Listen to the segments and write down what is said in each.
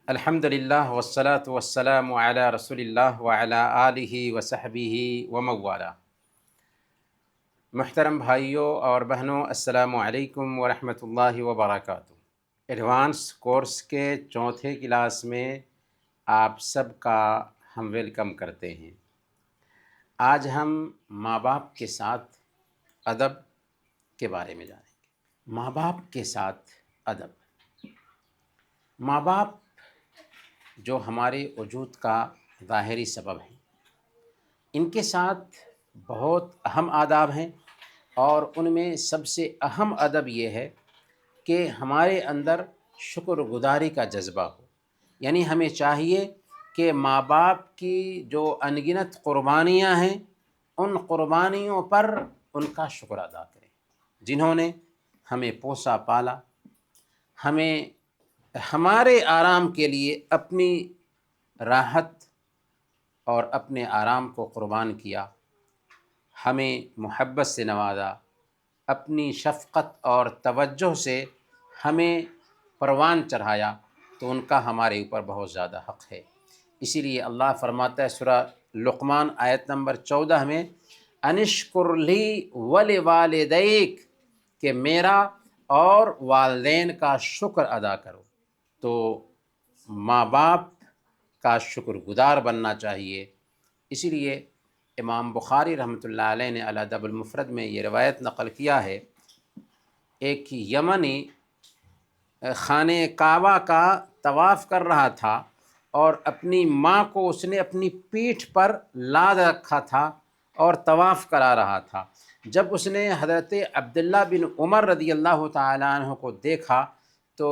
الحمدللہ والصلاة والسلام علی رسول اللہ وعلی آلہ وصحبہ وموالا۔ محترم بھائیوں اور بہنوں، السلام علیکم ورحمۃ اللہ وبرکاتہ۔ ایڈوانس کورس کے چوتھے کلاس میں آپ سب کا ہم ویلکم کرتے ہیں۔ آج ہم ماں باپ کے ساتھ ادب کے بارے میں جانیں گے۔ ماں باپ کے ساتھ ادب۔ ماں باپ جو ہمارے وجود کا ظاہری سبب ہیں، ان کے ساتھ بہت اہم آداب ہیں، اور ان میں سب سے اہم ادب یہ ہے کہ ہمارے اندر شکر گزاری کا جذبہ ہو۔ یعنی ہمیں چاہیے کہ ماں باپ کی جو انگنت قربانیاں ہیں، ان قربانیوں پر ان کا شکر ادا کریں، جنہوں نے ہمیں پوسا پالا، ہمیں ہمارے آرام کے لیے اپنی راحت اور اپنے آرام کو قربان کیا، ہمیں محبت سے نوازا، اپنی شفقت اور توجہ سے ہمیں پروان چڑھایا، تو ان کا ہمارے اوپر بہت زیادہ حق ہے۔ اسی لیے اللہ فرماتا ہے سورہ لقمان آیت نمبر 14 میں، انشکر لی ولوالدیک، کہ میرا اور والدین کا شکر ادا کرو۔ تو ماں باپ کا شکر گزار بننا چاہیے۔ اسی لیے امام بخاری رحمۃ اللہ علیہ نے الادب المفرد میں یہ روایت نقل کیا ہے، ایک یمنی خانہ کعبہ کا طواف کر رہا تھا، اور اپنی ماں کو اس نے اپنی پیٹھ پر لاد رکھا تھا اور طواف کرا رہا تھا۔ جب اس نے حضرت عبداللہ بن عمر رضی اللہ تعالیٰ عنہ کو دیکھا تو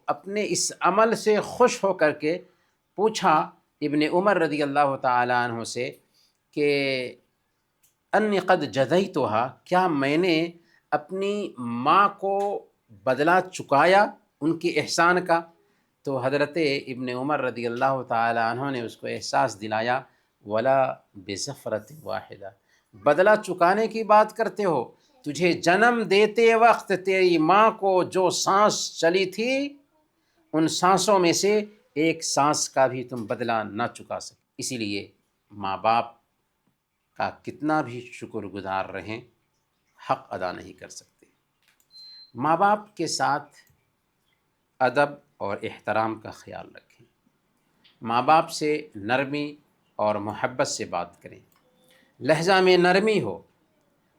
اپنے اس عمل سے خوش ہو کر کے پوچھا ابن عمر رضی اللہ تعالیٰ عنہ سے کہ انی قد جزیتھا، کیا میں نے اپنی ماں کو بدلہ چکایا ان کے احسان کا؟ تو حضرت ابن عمر رضی اللہ تعالیٰ عنہ نے اس کو احساس دلایا، ولا بزفرۃ واحدہ، بدلہ چکانے کی بات کرتے ہو؟ تجھے جنم دیتے وقت تیری ماں کو جو سانس چلی تھی، ان سانسوں میں سے ایک سانس کا بھی تم بدلہ نہ چکا سکے۔ اسی لیے ماں باپ کا کتنا بھی شکر گزار رہیں، حق ادا نہیں کر سکتے۔ ماں باپ کے ساتھ ادب اور احترام کا خیال رکھیں۔ ماں باپ سے نرمی اور محبت سے بات کریں، لہجہ میں نرمی ہو،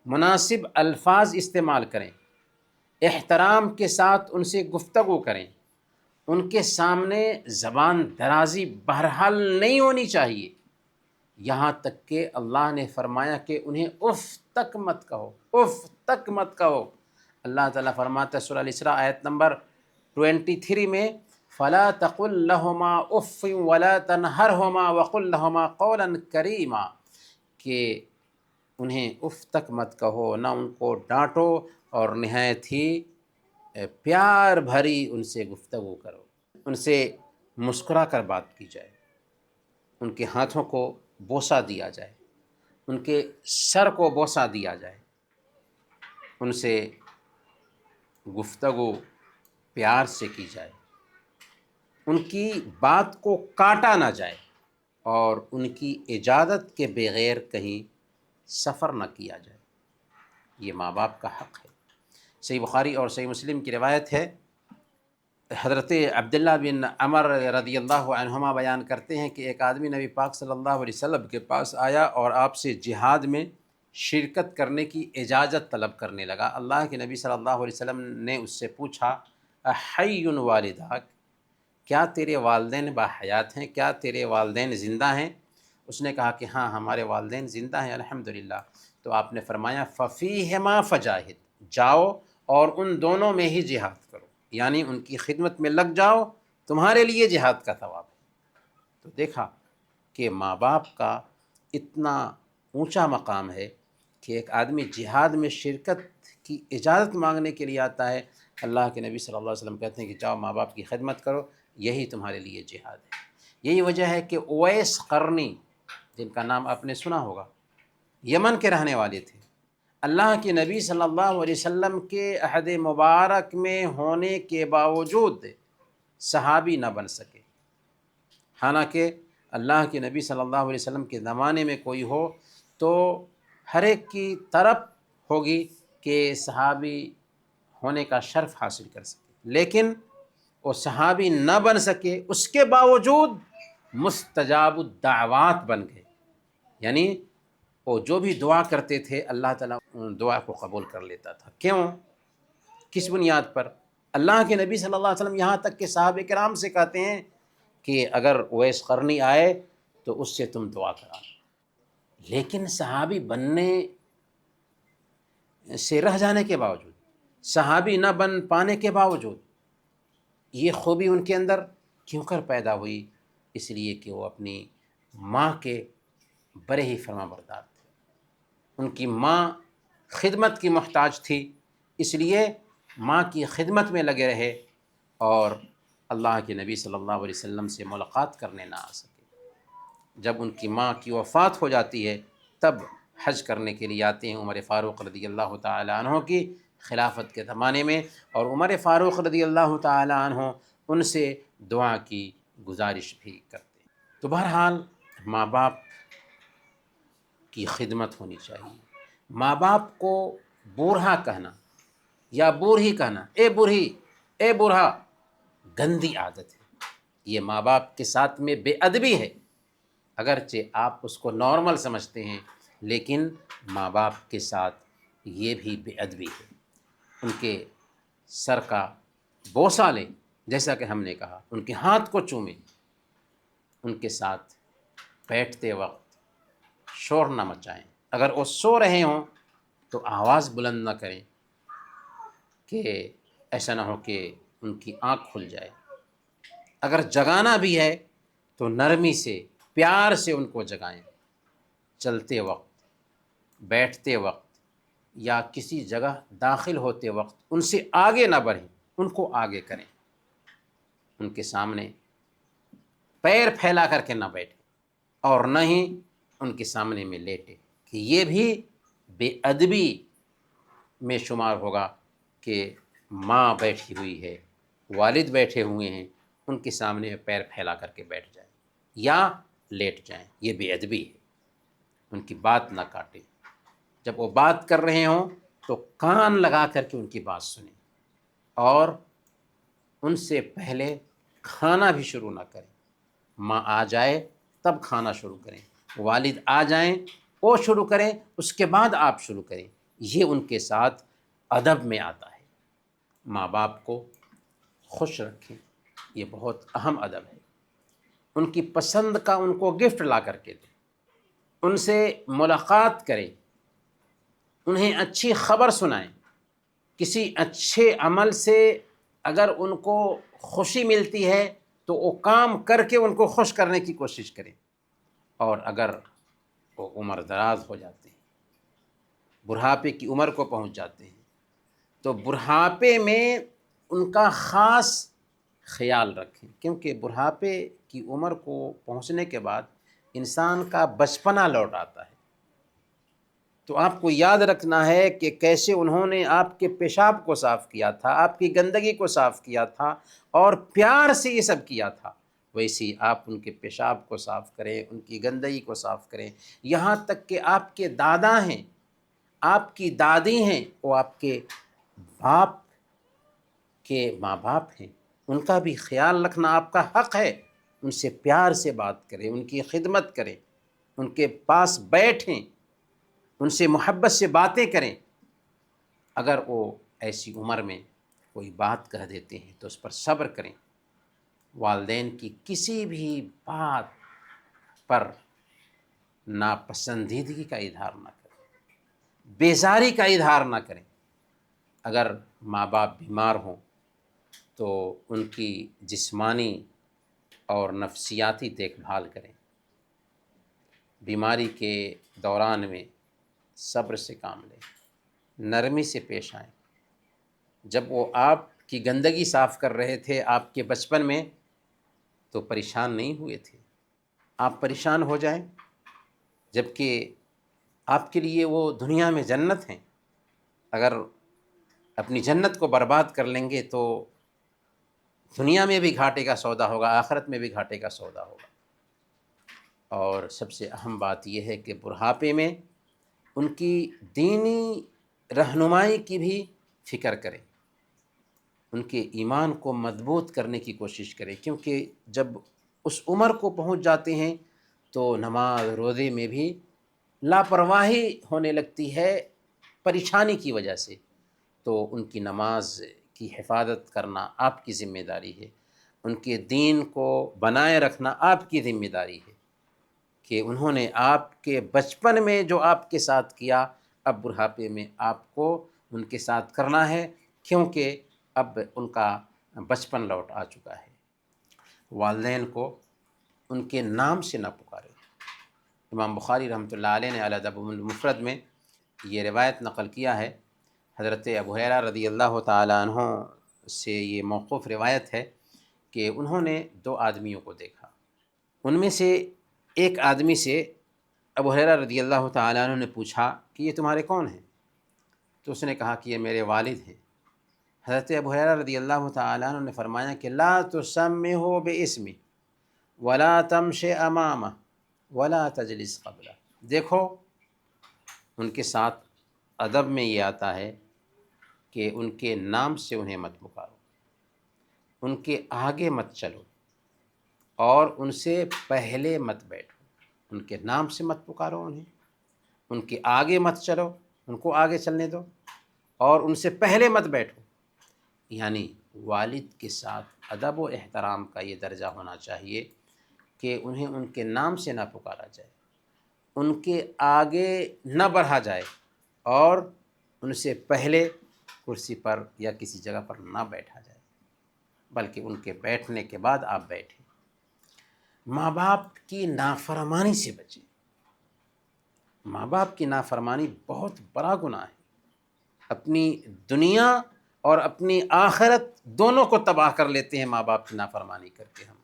مناسب الفاظ استعمال کریں، احترام کے ساتھ ان سے گفتگو کریں۔ ان کے سامنے زبان درازی بہرحال نہیں ہونی چاہیے، یہاں تک کہ اللہ نے فرمایا کہ انہیں اف تک مت کہو، اف تک مت کہو۔ اللہ تعالیٰ فرماتا ہے سورہ الاسراء آیت نمبر 23 میں، فلا تقل لہما اف ولا تنہرہما وقل لہما قولا کریما، کہ انہیں اف تک مت کہو، نہ ان کو ڈانٹو، اور نہایت ہی پیار بھری ان سے گفتگو کرو۔ ان سے مسکرا کر بات کی جائے، ان کے ہاتھوں کو بوسہ دیا جائے، ان کے سر کو بوسہ دیا جائے، ان سے گفتگو پیار سے کی جائے، ان کی بات کو کاٹا نہ جائے، اور ان کی اجازت کے بغیر کہیں سفر نہ کیا جائے۔ یہ ماں باپ کا حق ہے۔ صحیح بخاری اور صحیح مسلم کی روایت ہے، حضرت عبداللہ بن عمر رضی اللہ عنہما بیان کرتے ہیں کہ ایک آدمی نبی پاک صلی اللہ علیہ وسلم کے پاس آیا اور آپ سے جہاد میں شرکت کرنے کی اجازت طلب کرنے لگا۔ اللہ کے نبی صلی اللہ علیہ وسلم نے اس سے پوچھا، احی والداک، کیا تیرے والدین باحیات ہیں؟ کیا تیرے والدین زندہ ہیں؟ اس نے کہا کہ ہاں، ہمارے والدین زندہ ہیں الحمدللہ۔ تو آپ نے فرمایا، ففیہما فجاہد، جاؤ اور ان دونوں میں ہی جہاد کرو، یعنی ان کی خدمت میں لگ جاؤ، تمہارے لیے جہاد کا ثواب ہے۔ تو دیکھا کہ ماں باپ کا اتنا اونچا مقام ہے کہ ایک آدمی جہاد میں شرکت کی اجازت مانگنے کے لیے آتا ہے، اللہ کے نبی صلی اللہ علیہ وسلم کہتے ہیں کہ جاؤ ماں باپ کی خدمت کرو، یہی تمہارے لیے جہاد ہے۔ یہی وجہ ہے کہ اویس قرنی، جن کا نام آپ نے سنا ہوگا، یمن کے رہنے والے تھے، اللہ کے نبی صلی اللہ علیہ وسلم کے عہد مبارک میں ہونے کے باوجود صحابی نہ بن سکے، حالانکہ اللہ کے نبی صلی اللہ علیہ وسلم کے زمانے میں کوئی ہو تو ہر ایک کی طرف ہوگی کہ صحابی ہونے کا شرف حاصل کر سکے، لیکن وہ صحابی نہ بن سکے، اس کے باوجود مستجاب الدعوات بن گئے، یعنی وہ جو بھی دعا کرتے تھے اللہ تعالیٰ ان دعا کو قبول کر لیتا تھا۔ کیوں؟ کس بنیاد پر؟ اللہ کے نبی صلی اللہ علیہ وسلم یہاں تک کہ صحابہ کرام سے کہتے ہیں کہ اگر اویس قرنی آئے تو اس سے تم دعا کرا، لیکن صحابی بننے سے رہ جانے کے باوجود، صحابی نہ بن پانے کے باوجود، یہ خوبی ان کے اندر کیوں کر پیدا ہوئی؟ اس لیے کہ وہ اپنی ماں کے بڑے ہی فرما بردار تھے، ان کی ماں خدمت کی محتاج تھی، اس لیے ماں کی خدمت میں لگے رہے اور اللہ کے نبی صلی اللہ علیہ وسلم سے ملاقات کرنے نہ آ سکے۔ جب ان کی ماں کی وفات ہو جاتی ہے تب حج کرنے کے لیے آتے ہیں عمر فاروق رضی اللہ تعالیٰ عنہ کی خلافت کے زمانے میں، اور عمر فاروق رضی اللہ تعالیٰ عنہ ان سے دعا کی گزارش بھی کرتے ہیں۔ تو بہرحال ماں باپ کی خدمت ہونی چاہیے۔ ماں باپ کو بوڑھا کہنا یا بوڑھی کہنا، اے بوڑھی، اے بوڑھا، گندی عادت ہے، یہ ماں باپ کے ساتھ میں بے ادبی ہے۔ اگرچہ آپ اس کو نارمل سمجھتے ہیں لیکن ماں باپ کے ساتھ یہ بھی بے ادبی ہے۔ ان کے سر کا بوسہ لیں، جیسا کہ ہم نے کہا، ان کے ہاتھ کو چومیں، ان کے ساتھ بیٹھتے وقت شور نہ مچائیں، اگر وہ سو رہے ہوں تو آواز بلند نہ کریں کہ ایسا نہ ہو کہ ان کی آنکھ کھل جائے۔ اگر جگانا بھی ہے تو نرمی سے، پیار سے ان کو جگائیں، چلتے وقت، بیٹھتے وقت یا کسی جگہ داخل ہوتے وقت ان سے آگے نہ بڑھیں، ان کو آگے کریں، ان کے سامنے پیر پھیلا کر کے نہ بیٹھیں اور نہ ہی ان کے سامنے میں لیٹے، کہ یہ بھی بے ادبی میں شمار ہوگا کہ ماں بیٹھی ہوئی ہے، والد بیٹھے ہوئے ہیں، ان کے سامنے پیر پھیلا کر کے بیٹھ جائیں یا لیٹ جائیں، یہ بے ادبی ہے۔ ان کی بات نہ کاٹیں، جب وہ بات کر رہے ہوں تو کان لگا کر کے ان کی بات سنیں، اور ان سے پہلے کھانا بھی شروع نہ کریں۔ ماں آ جائے تب کھانا شروع کریں، والد آ جائیں وہ شروع کریں، اس کے بعد آپ شروع کریں، یہ ان کے ساتھ ادب میں آتا ہے۔ ماں باپ کو خوش رکھیں، یہ بہت اہم ادب ہے۔ ان کی پسند کا ان کو گفٹ لا کر کے دیں، ان سے ملاقات کریں، انہیں اچھی خبر سنائیں، کسی اچھے عمل سے اگر ان کو خوشی ملتی ہے تو وہ کام کر کے ان کو خوش کرنے کی کوشش کریں، اور اگر وہ عمر دراز ہو جاتے ہیں، بڑھاپے کی عمر کو پہنچ جاتے ہیں، تو بڑھاپے میں ان کا خاص خیال رکھیں، کیونکہ بڑھاپے کی عمر کو پہنچنے کے بعد انسان کا بچپنا لوٹ آتا ہے۔ تو آپ کو یاد رکھنا ہے کہ کیسے انہوں نے آپ کے پیشاب کو صاف کیا تھا، آپ کی گندگی کو صاف کیا تھا اور پیار سے یہ سب کیا تھا، ویسے ہی آپ ان کے پیشاب کو صاف کریں، ان کی گندگی کو صاف کریں، یہاں تک کہ آپ کے دادا ہیں، آپ کی دادی ہیں، وہ آپ کے باپ کے ماں باپ ہیں، ان کا بھی خیال رکھنا آپ کا حق ہے۔ ان سے پیار سے بات کریں، ان کی خدمت کریں، ان کے پاس بیٹھیں، ان سے محبت سے باتیں کریں۔ اگر وہ ایسی عمر میں کوئی بات کہہ دیتے ہیں تو اس پر صبر کریں، والدین کی کسی بھی بات پر ناپسندیدگی کا اظہار نہ کریں، بیزاری کا اظہار نہ کریں۔ اگر ماں باپ بیمار ہوں تو ان کی جسمانی اور نفسیاتی دیکھ بھال کریں، بیماری کے دوران میں صبر سے کام لیں، نرمی سے پیش آئیں۔ جب وہ آپ کی گندگی صاف کر رہے تھے آپ کے بچپن میں تو پریشان نہیں ہوئے تھے، آپ پریشان ہو جائیں جبکہ آپ کے لیے وہ دنیا میں جنت ہیں، اگر اپنی جنت کو برباد کر لیں گے تو دنیا میں بھی گھاٹے کا سودا ہوگا، آخرت میں بھی گھاٹے کا سودا ہوگا۔ اور سب سے اہم بات یہ ہے کہ بڑھاپے میں ان کی دینی رہنمائی کی بھی فکر کریں، ان کے ایمان کو مضبوط کرنے کی کوشش کریں، کیونکہ جب اس عمر کو پہنچ جاتے ہیں تو نماز روزے میں بھی لاپرواہی ہونے لگتی ہے پریشانی کی وجہ سے، تو ان کی نماز کی حفاظت کرنا آپ کی ذمہ داری ہے، ان کے دین کو بنائے رکھنا آپ کی ذمہ داری ہے کہ انہوں نے آپ کے بچپن میں جو آپ کے ساتھ کیا اب بڑھاپے میں آپ کو ان کے ساتھ کرنا ہے، کیونکہ اب ان کا بچپن لوٹ آ چکا ہے۔ والدین کو ان کے نام سے نہ پکاریں۔ امام بخاری رحمۃ اللہ علیہ نے الادب المفرد میں یہ روایت نقل کیا ہے، حضرت ابو ہریرہ رضی اللہ تعالیٰ عنہ سے یہ موقوف روایت ہے کہ انہوں نے دو آدمیوں کو دیکھا، ان میں سے ایک آدمی سے ابو ہریرہ رضی اللہ تعالیٰ عنہ نے پوچھا کہ یہ تمہارے کون ہیں؟ تو اس نے کہا کہ یہ میرے والد ہیں۔ حضرت ابو ہریرہ رضی اللہ تعالیٰ عنہ نے فرمایا کہ لا تسمہ باسمہ ولا تمش امامہ ولا تجلس قبلہ۔ دیکھو، ان کے ساتھ ادب میں یہ آتا ہے کہ ان کے نام سے انہیں مت پکارو، ان کے آگے مت چلو اور ان سے پہلے مت بیٹھو۔ ان کے نام سے مت پکارو انہیں، ان کے آگے مت چلو، ان کو آگے چلنے دو، اور ان سے پہلے مت بیٹھو۔ یعنی والد کے ساتھ ادب و احترام کا یہ درجہ ہونا چاہیے کہ انہیں ان کے نام سے نہ پکارا جائے، ان کے آگے نہ بڑھا جائے، اور ان سے پہلے کرسی پر یا کسی جگہ پر نہ بیٹھا جائے، بلکہ ان کے بیٹھنے کے بعد آپ بیٹھیں۔ ماں باپ کی نافرمانی سے بچیں۔ ماں باپ کی نافرمانی بہت بڑا گناہ ہے، اپنی دنیا اور اپنی آخرت دونوں کو تباہ کر لیتے ہیں ماں باپ کی نافرمانی کر کے ہم۔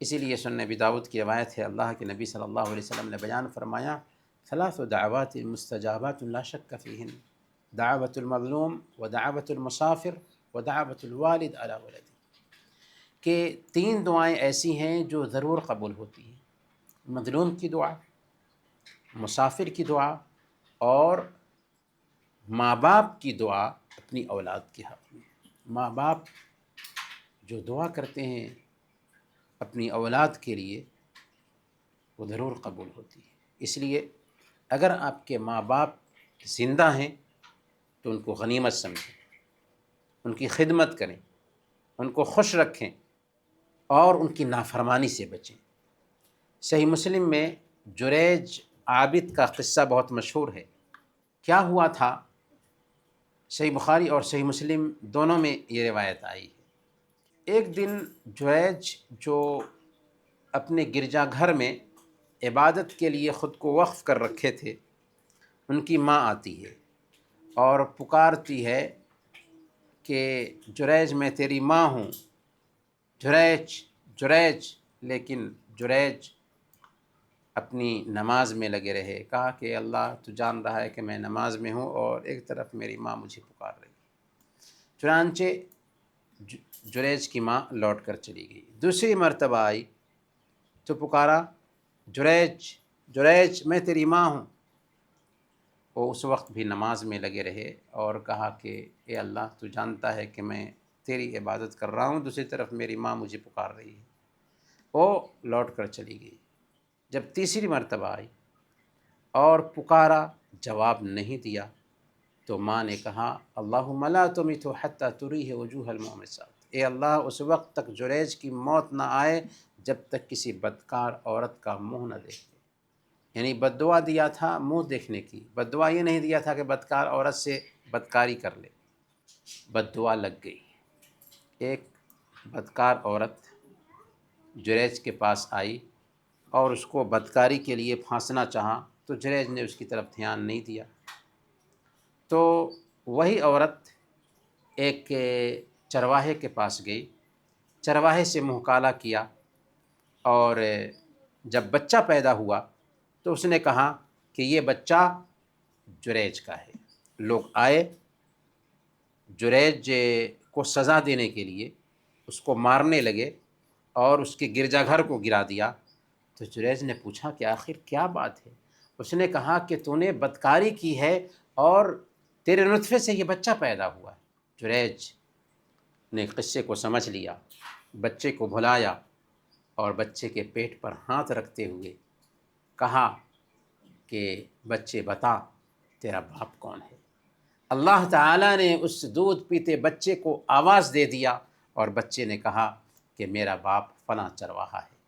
اسی لیے سنن ابی داؤد کی روایت ہے، اللہ کے نبی صلی اللہ علیہ وسلم نے بیان فرمایا ثلاث دعوات مستجابات لا شک فیہن، دعوت المظلوم ودعوت المسافر ودعوت الوالد علی ولدہ، کہ تین دعائیں ایسی ہیں جو ضرور قبول ہوتی ہیں، مظلوم کی دعا، مسافر کی دعا، اور ماں باپ کی دعا اپنی اولاد کے حق میں۔ ماں باپ جو دعا کرتے ہیں اپنی اولاد کے لیے وہ ضرور قبول ہوتی ہے۔ اس لیے اگر آپ کے ماں باپ زندہ ہیں تو ان کو غنیمت سمجھیں، ان کی خدمت کریں، ان کو خوش رکھیں اور ان کی نافرمانی سے بچیں۔ صحیح مسلم میں جریج عابد کا قصہ بہت مشہور ہے۔ کیا ہوا تھا؟ صحیح بخاری اور صحیح مسلم دونوں میں یہ روایت آئی ہے۔ ایک دن جریج جو اپنے گرجا گھر میں عبادت کے لیے خود کو وقف کر رکھے تھے، ان کی ماں آتی ہے اور پکارتی ہے کہ جریج میں تیری ماں ہوں، جریج جریج، لیکن جریج اپنی نماز میں لگے رہے۔ کہا کہ اللہ تو جان رہا ہے کہ میں نماز میں ہوں اور ایک طرف میری ماں مجھے پکار رہی ہے۔ چنانچہ جریج کی ماں لوٹ کر چلی گئی۔ دوسری مرتبہ آئی تو پکارا جریج جریج میں تیری ماں ہوں۔ وہ اس وقت بھی نماز میں لگے رہے اور کہا کہ اے اللہ تو جانتا ہے کہ میں تیری عبادت کر رہا ہوں، دوسری طرف میری ماں مجھے پکار رہی ہے۔ وہ لوٹ کر چلی گئی۔ جب تیسری مرتبہ آئی اور پکارا، جواب نہیں دیا، تو ماں نے کہا اللہم لا تمت حتی تریہ وجوہ المومسات، اے اللہ اس وقت تک جریج کی موت نہ آئے جب تک کسی بدکار عورت کا منہ نہ دیکھے۔ یعنی بد دعا دیا تھا منہ دیکھنے کی، بد دعا یہ نہیں دیا تھا کہ بدکار عورت سے بدکاری کر لے۔ بد دعا لگ گئی۔ ایک بدکار عورت جریج کے پاس آئی اور اس کو بدکاری کے لیے پھانسنا چاہا، تو جریج نے اس کی طرف دھیان نہیں دیا۔ تو وہی عورت ایک چرواہے کے پاس گئی، چرواہے سے منہ کالا کیا، اور جب بچہ پیدا ہوا تو اس نے کہا کہ یہ بچہ جریج کا ہے۔ لوگ آئے جریج کو سزا دینے کے لیے، اس کو مارنے لگے اور اس کے گرجا گھر کو گرا دیا۔ تو جریج نے پوچھا کہ آخر کیا بات ہے؟ اس نے کہا کہ تو نے بدکاری کی ہے اور تیرے نطفے سے یہ بچہ پیدا ہوا ہے۔ جریج نے قصے کو سمجھ لیا، بچے کو بھلایا اور بچے کے پیٹ پر ہاتھ رکھتے ہوئے کہا کہ بچے بتا تیرا باپ کون ہے؟ اللہ تعالیٰ نے اس دودھ پیتے بچے کو آواز دے دیا اور بچے نے کہا کہ میرا باپ فلاں چرواہا ہے۔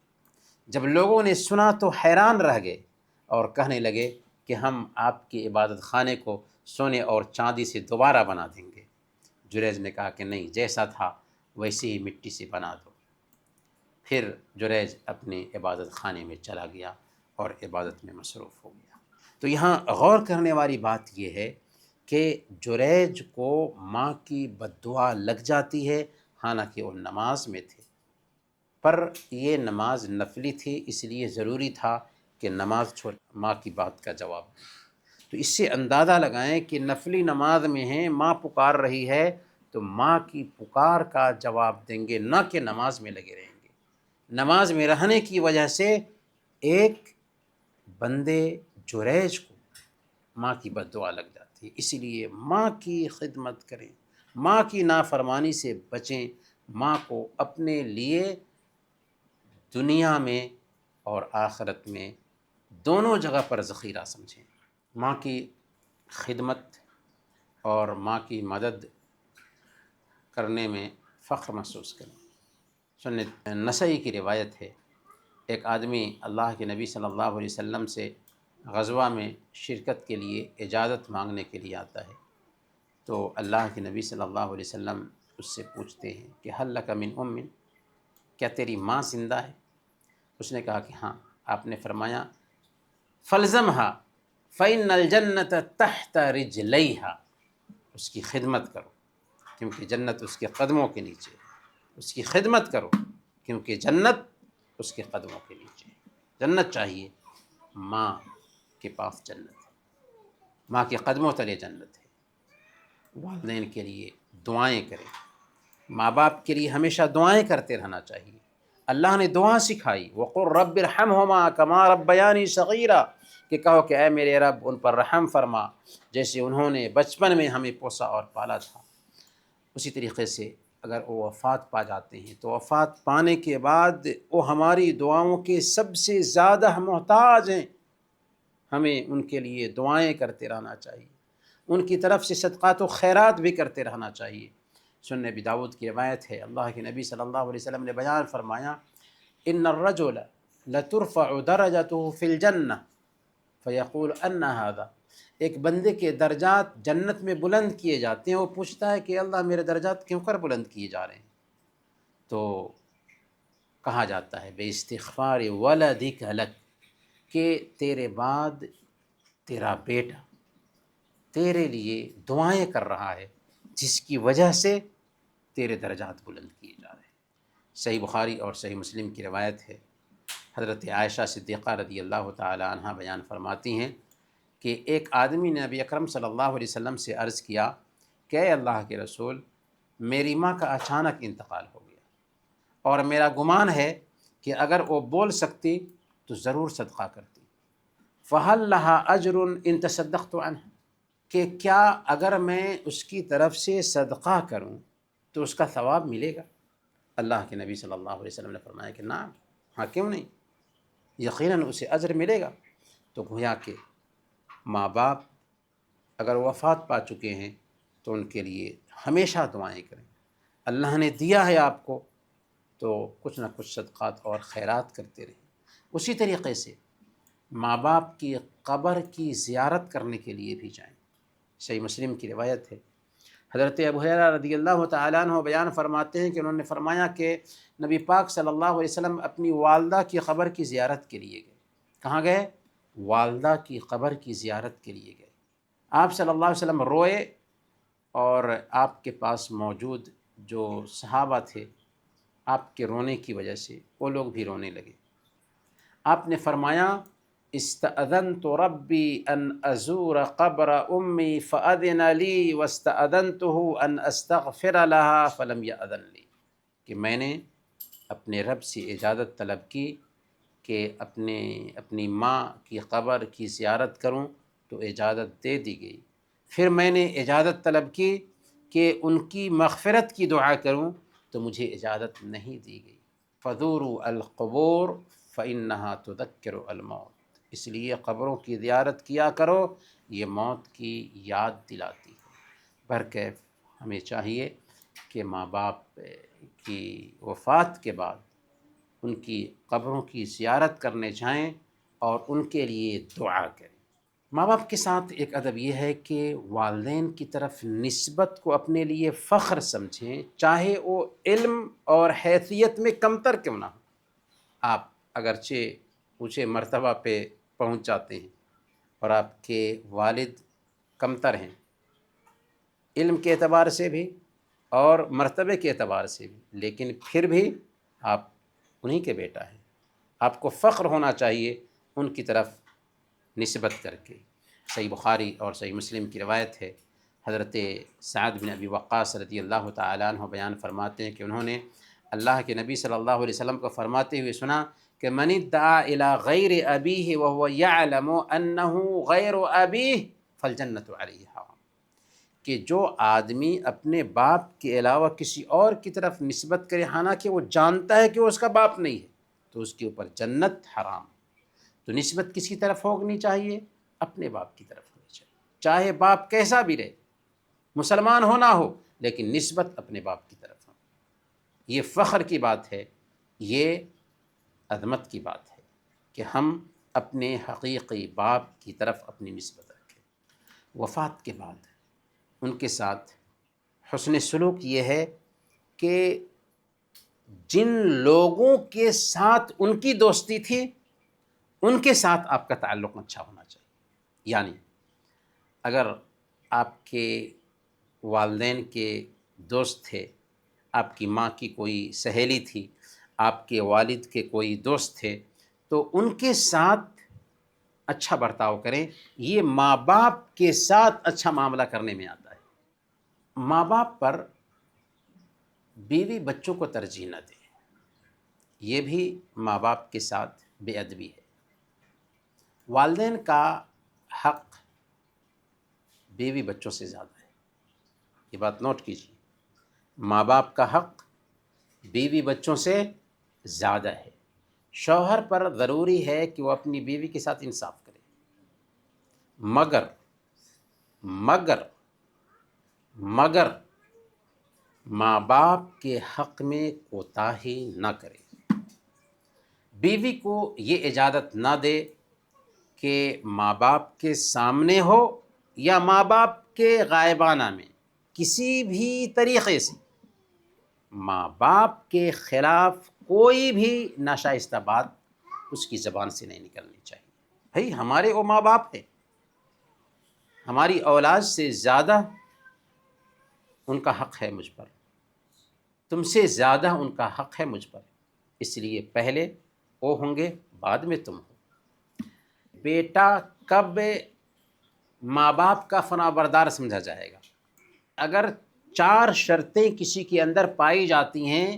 جب لوگوں نے سنا تو حیران رہ گئے اور کہنے لگے کہ ہم آپ کی عبادت خانے کو سونے اور چاندی سے دوبارہ بنا دیں گے۔ جریج نے کہا کہ نہیں، جیسا تھا ویسے ہی مٹی سے بنا دو۔ پھر جریج اپنے عبادت خانے میں چلا گیا اور عبادت میں مصروف ہو گیا۔ تو یہاں غور کرنے والی بات یہ ہے کہ جریج کو ماں کی بد دعا لگ جاتی ہے، حالانکہ وہ نماز میں تھے، پر یہ نماز نفلی تھی، اس لیے ضروری تھا کہ نماز چھوڑ ماں کی بات کا جواب دیں۔ تو اس سے اندازہ لگائیں کہ نفلی نماز میں ہیں، ماں پکار رہی ہے تو ماں کی پکار کا جواب دیں گے، نہ کہ نماز میں لگے رہیں گے۔ نماز میں رہنے کی وجہ سے ایک بندے جریج کو ماں کی بد دعا لگ جاتی ہے۔ اس لیے ماں کی خدمت کریں، ماں کی نافرمانی سے بچیں، ماں کو اپنے لیے دنیا میں اور آخرت میں دونوں جگہ پر ذخیرہ سمجھیں۔ ماں کی خدمت اور ماں کی مدد کرنے میں فخر محسوس کریں۔ سنت نسائی کی روایت ہے، ایک آدمی اللہ کے نبی صلی اللہ علیہ وسلم سے غزوہ میں شرکت کے لیے اجازت مانگنے کے لیے آتا ہے، تو اللہ کے نبی صلی اللہ علیہ وسلم اس سے پوچھتے ہیں کہ حل لک من ام، کیا تیری ماں زندہ ہے؟ اس نے کہا کہ ہاں۔ آپ نے فرمایا فلزمہا فإن الجنت تحت رجلیہا، اس کی خدمت کرو کیونکہ جنت اس کے قدموں کے نیچے ہے۔ اس کی خدمت کرو کیونکہ جنت اس کے قدموں کے نیچے ہے۔ جنت چاہیے، ماں کے پاس جنت ہے، ماں کے قدموں تلے جنت ہے۔ والدین کے لیے دعائیں کریں، ماں باپ کے لیے ہمیشہ دعائیں کرتے رہنا چاہیے۔ اللہ نے دعا سکھائی، وقل رب ارحمہما کما ربیانی صغیرا، کہ کہو کہ اے میرے رب ان پر رحم فرما جیسے انہوں نے بچپن میں ہمیں پوسا اور پالا تھا۔ اسی طریقے سے اگر وہ وفات پا جاتے ہیں تو وفات پانے کے بعد وہ ہماری دعاؤں کے سب سے زیادہ محتاج ہیں، ہمیں ان کے لیے دعائیں کرتے رہنا چاہیے، ان کی طرف سے صدقات و خیرات بھی کرتے رہنا چاہیے۔ سنن ابی داؤد کی روایت ہے، اللہ کے نبی صلی اللہ علیہ وسلم نے بیان فرمایا ان الرجل لترفع درجته فی الجنہ فیقول ان ھذا، ایک بندے کے درجات جنت میں بلند کیے جاتے ہیں، وہ پوچھتا ہے کہ اللہ میرے درجات کیوں کر بلند کیے جا رہے ہیں؟ تو کہا جاتا ہے بے استغفار ولدک لک، کہ تیرے بعد تیرا بیٹا تیرے لیے دعائیں کر رہا ہے جس کی وجہ سے تیرے درجات بلند کیے جا رہے ہیں۔ صحیح بخاری اور صحیح مسلم کی روایت ہے، حضرت عائشہ صدیقہ رضی اللہ تعالی عنہ بیان فرماتی ہیں کہ ایک آدمی نے نبی اکرم صلی اللہ علیہ وسلم سے عرض کیا کہ اے اللہ کے رسول، میری ماں کا اچانک انتقال ہو گیا اور میرا گمان ہے کہ اگر وہ بول سکتی تو ضرور صدقہ کرتی، فہل لہا اجر ان تصدقت عنہ، کہ کیا اگر میں اس کی طرف سے صدقہ کروں تو اس کا ثواب ملے گا؟ اللہ کے نبی صلی اللہ علیہ وسلم نے فرمایا کہ نعم، ہاں کیوں نہیں، یقیناً اسے اجر ملے گا۔ تو گویا کہ ماں باپ اگر وفات پا چکے ہیں تو ان کے لیے ہمیشہ دعائیں کریں۔ اللہ نے دیا ہے آپ کو تو کچھ نہ کچھ صدقات اور خیرات کرتے رہیں۔ اسی طریقے سے ماں باپ کی قبر کی زیارت کرنے کے لیے بھی جائیں۔ صحیح مسلم کی روایت ہے، حضرت ابو ہریرہ رضی اللہ تعالیٰ عنہ بیان فرماتے ہیں کہ انہوں نے فرمایا کہ نبی پاک صلی اللہ علیہ وسلم اپنی والدہ کی قبر کی زیارت کے لیے گئے۔ کہاں گئے؟ والدہ کی قبر کی زیارت کے لیے گئے۔ آپ صلی اللہ علیہ وسلم روئے اور آپ کے پاس موجود جو صحابہ تھے، آپ کے رونے کی وجہ سے وہ لوگ بھی رونے لگے۔ آپ نے فرمایا استأذنت ربی ان ازور قبر امی فأذن لی واستأذنته ان استغفر لها فلم یأذن لی، کہ میں نے اپنے رب سے اجازت طلب کی کہ اپنی ماں کی قبر کی زیارت کروں تو اجازت دے دی گئی، پھر میں نے اجازت طلب کی کہ ان کی مغفرت کی دعا کروں تو مجھے اجازت نہیں دی گئی۔ فزوروا القبور فإنها تذکر الموت، اس لیے قبروں کی زیارت کیا کرو، یہ موت کی یاد دلاتی ہے۔ برکیف ہمیں چاہیے کہ ماں باپ کی وفات کے بعد ان کی قبروں کی زیارت کرنے جائیں اور ان کے لیے دعا کریں۔ ماں باپ کے ساتھ ایک ادب یہ ہے کہ والدین کی طرف نسبت کو اپنے لیے فخر سمجھیں، چاہے وہ علم اور حیثیت میں کمتر کیوں نہ ہو۔ آپ اگرچہ اونچے مرتبہ پہ پہنچ جاتے ہیں اور آپ کے والد کمتر ہیں علم کے اعتبار سے بھی اور مرتبے کے اعتبار سے بھی، لیکن پھر بھی آپ انہی کے بیٹا ہیں، آپ کو فخر ہونا چاہیے ان کی طرف نسبت کر کے۔ صحیح بخاری اور صحیح مسلم کی روایت ہے، حضرت سعد بن ابی وقاص رضی اللہ تعالیٰ عنہ بیان فرماتے ہیں کہ انہوں نے اللہ کے نبی صلی اللہ علیہ وسلم کو فرماتے ہوئے سنا کہ من ادعا الی غیر ابیہ وهو یعلم انہ غیر ابیہ فالجنۃ علیہ حرام، کہ جو آدمی اپنے باپ کے علاوہ کسی اور کی طرف نسبت کرے، حالانکہ وہ جانتا ہے کہ وہ اس کا باپ نہیں ہے، تو اس کے اوپر جنت حرام۔ تو نسبت کس کی طرف ہونی چاہیے؟ اپنے باپ کی طرف ہونی چاہیے، چاہے باپ کیسا بھی رہے، مسلمان ہو نہ ہو، لیکن نسبت اپنے باپ کی طرف ہو۔ یہ فخر کی بات ہے، یہ عظمت کی بات ہے کہ ہم اپنے حقیقی باپ کی طرف اپنی نسبت رکھیں۔ وفات کے بعد ان کے ساتھ حسن سلوک یہ ہے کہ جن لوگوں کے ساتھ ان کی دوستی تھی ان کے ساتھ آپ کا تعلق اچھا ہونا چاہیے۔ یعنی اگر آپ کے والدین کے دوست تھے، آپ کی ماں کی کوئی سہیلی تھی، آپ کے والد کے کوئی دوست تھے، تو ان کے ساتھ اچھا برتاؤ کریں۔ یہ ماں باپ کے ساتھ اچھا معاملہ کرنے میں آتا ہے۔ ماں باپ پر بیوی بچوں کو ترجیح نہ دیں، یہ بھی ماں باپ کے ساتھ بے ادبی ہے۔ والدین کا حق بیوی بچوں سے زیادہ ہے، یہ بات نوٹ کیجیے۔ ماں باپ کا حق بیوی بچوں سے زیادہ ہے۔ شوہر پر ضروری ہے کہ وہ اپنی بیوی کے ساتھ انصاف کرے، مگر مگر مگر ماں باپ کے حق میں کوتاہی نہ کرے۔ بیوی کو یہ اجازت نہ دے کہ ماں باپ کے سامنے ہو یا ماں باپ کے غائبانہ میں کسی بھی طریقے سے ماں باپ کے خلاف کوئی بھی ناشائستہ بات اس کی زبان سے نہیں نکلنی چاہیے۔ بھئی ہمارے وہ ماں باپ ہیں، ہماری اولاد سے زیادہ ان کا حق ہے مجھ پر، تم سے زیادہ ان کا حق ہے مجھ پر، اس لیے پہلے وہ ہوں گے بعد میں تم ہو۔ بیٹا کب ماں باپ کا فرما بردار سمجھا جائے گا؟ اگر 4 شرطیں کسی کے اندر پائی جاتی ہیں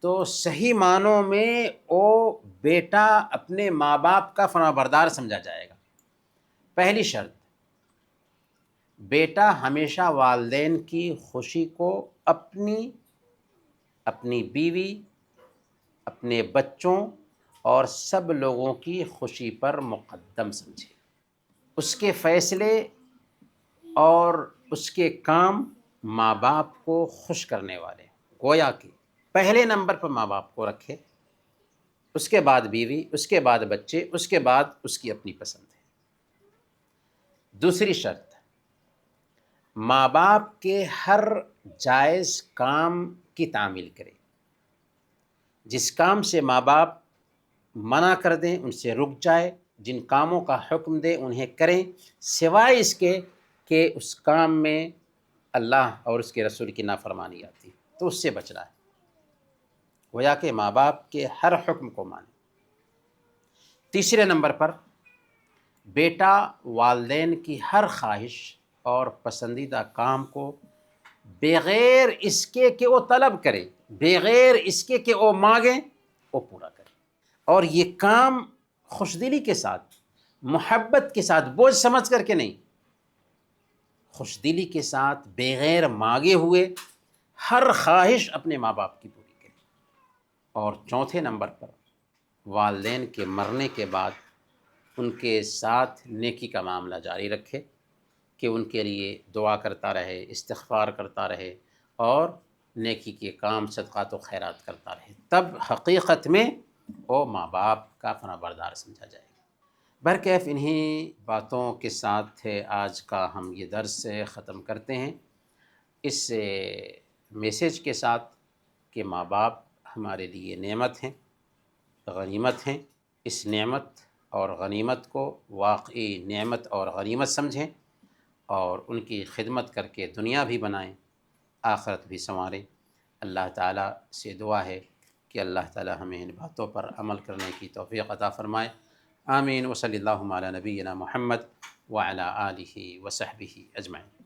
تو صحیح معنوں میں وہ بیٹا اپنے ماں باپ کا فرما بردار سمجھا جائے گا۔ پہلی شرط، بیٹا ہمیشہ والدین کی خوشی کو اپنی بیوی، اپنے بچوں اور سب لوگوں کی خوشی پر مقدم سمجھے۔ اس کے فیصلے اور اس کے کام ماں باپ کو خوش کرنے والے، گویا کہ پہلے نمبر پر ماں باپ کو رکھے، اس کے بعد بیوی، اس کے بعد بچے، اس کے بعد اس کی اپنی پسند ہے۔ دوسری شرط، ماں باپ کے ہر جائز کام کی تعمیل کرے۔ جس کام سے ماں باپ منع کر دیں ان سے رک جائے، جن کاموں کا حکم دے انہیں کریں، سوائے اس کے کہ اس کام میں اللہ اور اس کے رسول کی نافرمانی آتی تو اس سے بچنا ہے، گویا کہ ماں باپ کے ہر حکم کو مانے۔ تیسرے نمبر پر، بیٹا والدین کی ہر خواہش اور پسندیدہ کام کو بغیر اس کے کہ وہ طلب کرے، بغیر اس کے کہ وہ مانگیں، وہ پورا کرے۔ اور یہ کام خوش دلی کے ساتھ، محبت کے ساتھ، بوجھ سمجھ کر کے نہیں، خوش دلی کے ساتھ بغیر مانگے ہوئے ہر خواہش اپنے ماں باپ کی پوری کریں۔ اور چوتھے نمبر پر والدین کے مرنے کے بعد ان کے ساتھ نیکی کا معاملہ جاری رکھے، کہ ان کے لیے دعا کرتا رہے، استغفار کرتا رہے، اور نیکی کے کام صدقات و خیرات کرتا رہے، تب حقیقت میں وہ ماں باپ کا فرما بردار سمجھا جائے گا۔ برکیف انہی باتوں کے ساتھ آج کا ہم یہ درس ختم کرتے ہیں، اس میسیج کے ساتھ کہ ماں باپ ہمارے لیے نعمت ہیں، غنیمت ہیں۔ اس نعمت اور غنیمت کو واقعی نعمت اور غنیمت سمجھیں، اور ان کی خدمت کر کے دنیا بھی بنائیں، آخرت بھی سنواریں۔ اللہ تعالیٰ سے دعا ہے کہ اللہ تعالیٰ ہمیں ان باتوں پر عمل کرنے کی توفیق عطا فرمائے۔ آمین۔ وصلی اللہ علی نبینا محمد وعلی آلہ وصحبہ اجمعین۔